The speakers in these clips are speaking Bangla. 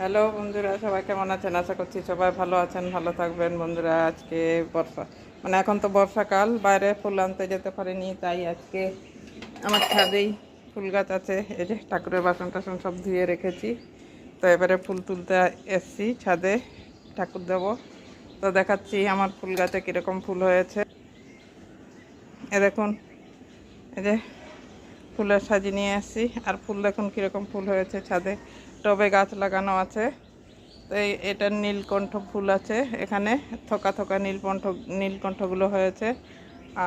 হ্যালো বন্ধুরা, সবাই কেমন আছেন? আশা করছি সবাই ভালো আছেন, ভালো থাকবেন। বন্ধুরা, আজকে বর্ষা এখন তো বর্ষাকাল, বাইরে ফুল আনতে যেতে পারিনি, তাই আজকে আমার ছাদেই ফুল গাছ আছে। এই যে ঠাকুরের বাসন টাসন সব ধুয়ে রেখেছি, তো এবারে ফুল তুলতে এসছি ছাদে, ঠাকুর দেব। তো দেখাচ্ছি আমার ফুল গাছে কীরকম ফুল হয়েছে। এ দেখুন, এই যে ফুলের সাজি নিয়ে এসছি, আর ফুল দেখুন কীরকম ফুল হয়েছে। ছাদে টবে গাছ লাগানো আছে, তো এটা নীলকণ্ঠ ফুল আছে এখানে, থোকা থোকা নীলকণ্ঠগুলো হয়েছে।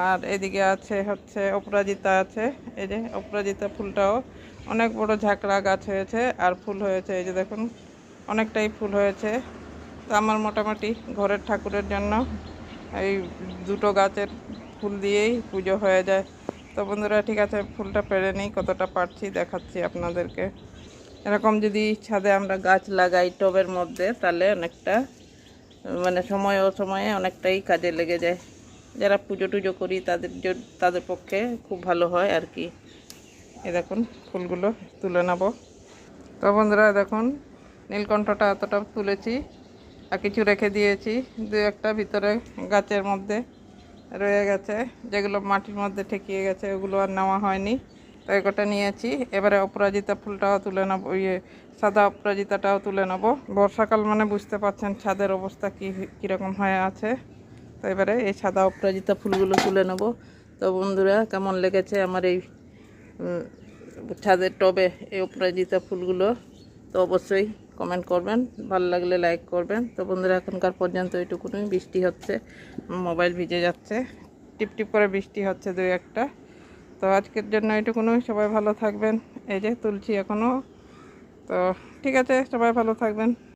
আর এদিকে আছে হচ্ছে অপরাজিতা আছে। এই যে অপরাজিতা ফুলটাও অনেক বড় ঝাঁকড়া গাছ হয়েছে, আর ফুল হয়েছে এই যে দেখুন, অনেকটাই ফুল হয়েছে। তো আমার মোটামুটি ঘরের ঠাকুরের জন্য এই দুটো গাছের ফুল দিয়েই পুজো হয়ে যায়। তো বন্ধুরা, ঠিক আছে, ফুলটা পেরে নিই, কতটা পারছি দেখাচ্ছি আপনাদেরকে। এরকম যদি ছাদে আমরা গাছ লাগাই টবের মধ্যে, তাহলে অনেকটা সময় ও সময়ে অনেকটাই কাজে লেগে যায়। যারা পুজো টুজো করি তাদের পক্ষে খুব ভালো হয় আর কি। এই দেখুন ফুলগুলো তুলে নেব। তো বন্ধুরা দেখুন, নীলকণ্ঠটা এতটা তুলেছি, আর কিছু রেখে দিয়েছি, দু একটা ভিতরে গাছের মধ্যে রয়ে গেছে, যেগুলো মাটির মধ্যে ঠেকিয়ে গেছে, ওগুলো আর নেওয়া হয়নি, তো একটা নিয়েছি। এবারে অপরাজিতা ফুলটাও তুলে নেবো, সাদা অপরাজিতাটাও তুলে নেব। বর্ষাকাল মানে বুঝতে পারছেন ছাদের অবস্থা কীরকম হয়ে আছে। তো এবারে এই সাদা অপরাজিতা ফুলগুলো তুলে নেব। তো বন্ধুরা, কেমন লেগেছে আমার এই ছাদের টবে এই অপরাজিতা ফুলগুলো, তো অবশ্যই কমেন্ট করবেন, ভালো লাগলে লাইক করবেন। তো বন্ধুরা, এখনকার পর্যন্ত এইটুকুনই। বৃষ্টি হচ্ছে, মোবাইল ভিজে যাচ্ছে, টিপ টিপ করে বৃষ্টি হচ্ছে দুই একটা। তো আজকের জন্য এইটুকুনই, সবাই ভালো থাকবেন। এই যে তুলছি এখনও। তো ঠিক আছে, সবাই ভালো থাকবেন।